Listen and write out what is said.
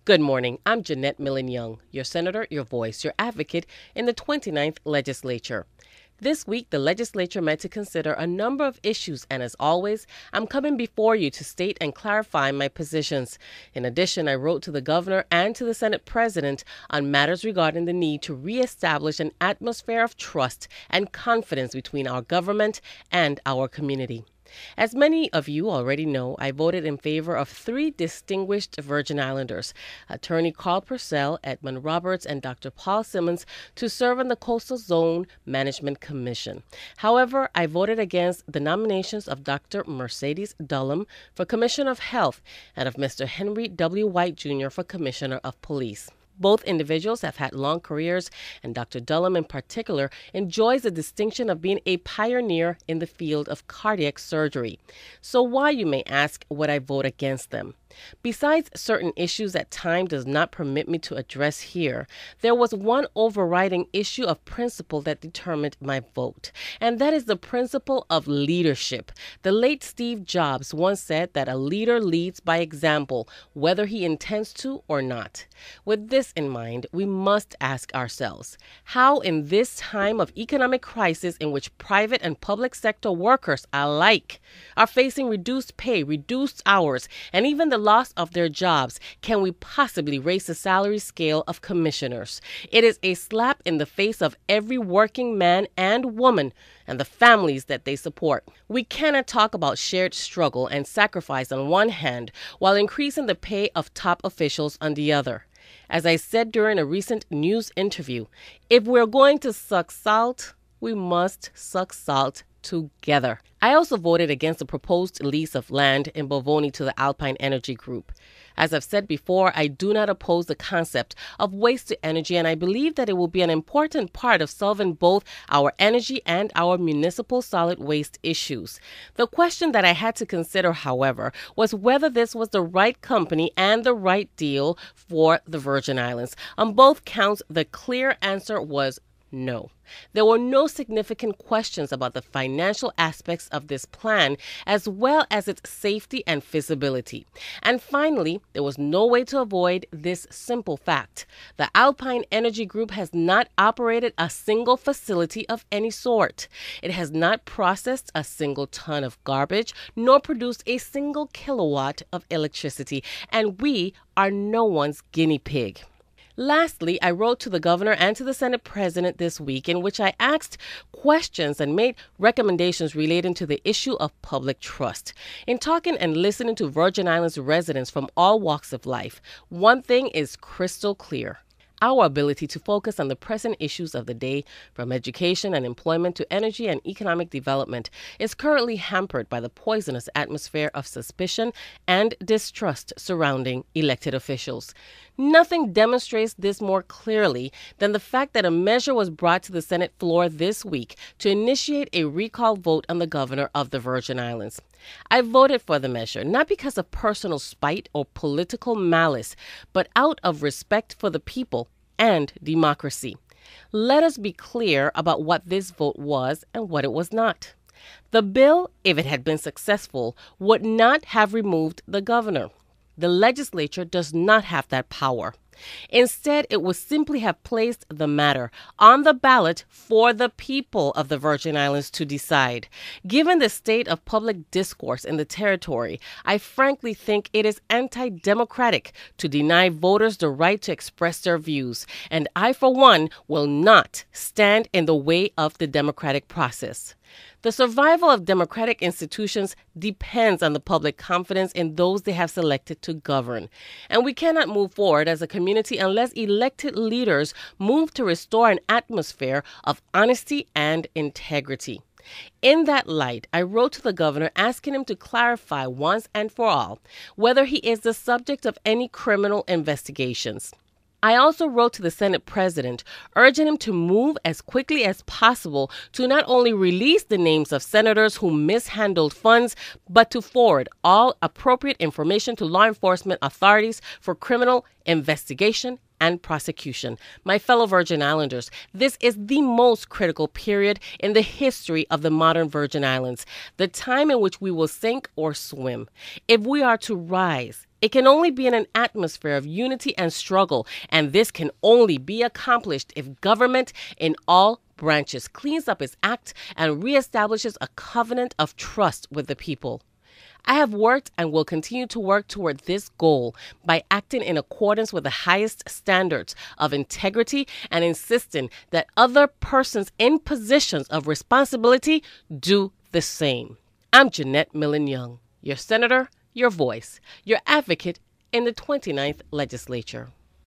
Good morning. I'm Janette Millin Young, your senator, your voice, your advocate in the 29th legislature. This week, the legislature met to consider a number of issues, and as always, I'm coming before you to state and clarify my positions. In addition, I wrote to the governor and to the Senate president on matters regarding the need to reestablish an atmosphere of trust and confidence between our government and our community. As many of you already know, I voted in favor of three distinguished Virgin Islanders, Attorney Carl Purcell, Edmund Roberts, and Dr. Paul Simmons, to serve on the Coastal Zone Management Commission. However, I voted against the nominations of Dr. Mercedes Dullum for Commissioner of Health and of Mr. Henry W. White, Jr. for Commissioner of Police. Both individuals have had long careers, and Dr. Dullum in particular enjoys the distinction of being a pioneer in the field of cardiac surgery. So why, you may ask, would I vote against them? Besides certain issues that time does not permit me to address here, there was one overriding issue of principle that determined my vote, and that is the principle of leadership. The late Steve Jobs once said that a leader leads by example, whether he intends to or not. With this in mind, we must ask ourselves, how in this time of economic crisis in which private and public sector workers alike are facing reduced pay, reduced hours, and even the loss of their jobs, can we possibly raise the salary scale of commissioners? It is a slap in the face of every working man and woman and the families that they support. We cannot talk about shared struggle and sacrifice on one hand while increasing the pay of top officials on the other. As I said during a recent news interview, if we're going to suck salt, we must suck salt together. I also voted against the proposed lease of land in Bovoni to the Alpine Energy Group. As I've said before, I do not oppose the concept of waste to energy, and I believe that it will be an important part of solving both our energy and our municipal solid waste issues. The question that I had to consider, however, was whether this was the right company and the right deal for the Virgin Islands. On both counts, the clear answer was no. There were no significant questions about the financial aspects of this plan, as well as its safety and feasibility. And finally, there was no way to avoid this simple fact. The Alpine Energy Group has not operated a single facility of any sort. It has not processed a single ton of garbage, nor produced a single kilowatt of electricity, and we are no one's guinea pig. Lastly, I wrote to the governor and to the Senate president this week, in which I asked questions and made recommendations relating to the issue of public trust. In talking and listening to Virgin Islands residents from all walks of life, one thing is crystal clear. Our ability to focus on the present issues of the day, from education and employment to energy and economic development, is currently hampered by the poisonous atmosphere of suspicion and distrust surrounding elected officials. Nothing demonstrates this more clearly than the fact that a measure was brought to the Senate floor this week to initiate a recall vote on the governor of the Virgin Islands. I voted for the measure, not because of personal spite or political malice, but out of respect for the people and democracy. Let us be clear about what this vote was and what it was not. The bill, if it had been successful, would not have removed the governor. The legislature does not have that power. Instead, it would simply have placed the matter on the ballot for the people of the Virgin Islands to decide. Given the state of public discourse in the territory, I frankly think it is anti-democratic to deny voters the right to express their views, and I, for one, will not stand in the way of the democratic process. The survival of democratic institutions depends on the public confidence in those they have selected to govern. And we cannot move forward as a community unless elected leaders move to restore an atmosphere of honesty and integrity. In that light, I wrote to the governor asking him to clarify once and for all whether he is the subject of any criminal investigations. I also wrote to the Senate president, urging him to move as quickly as possible to not only release the names of senators who mishandled funds, but to forward all appropriate information to law enforcement authorities for criminal investigation and prosecution. My fellow Virgin Islanders, this is the most critical period in the history of the modern Virgin Islands, the time in which we will sink or swim. If we are to rise, It can only be in an atmosphere of unity and struggle, and this can only be accomplished if government in all branches cleans up its act and reestablishes a covenant of trust with the people. I have worked and will continue to work toward this goal by acting in accordance with the highest standards of integrity and insisting that other persons in positions of responsibility do the same. I'm Janette Millin Young, your senator, your voice, your advocate in the 29th Legislature.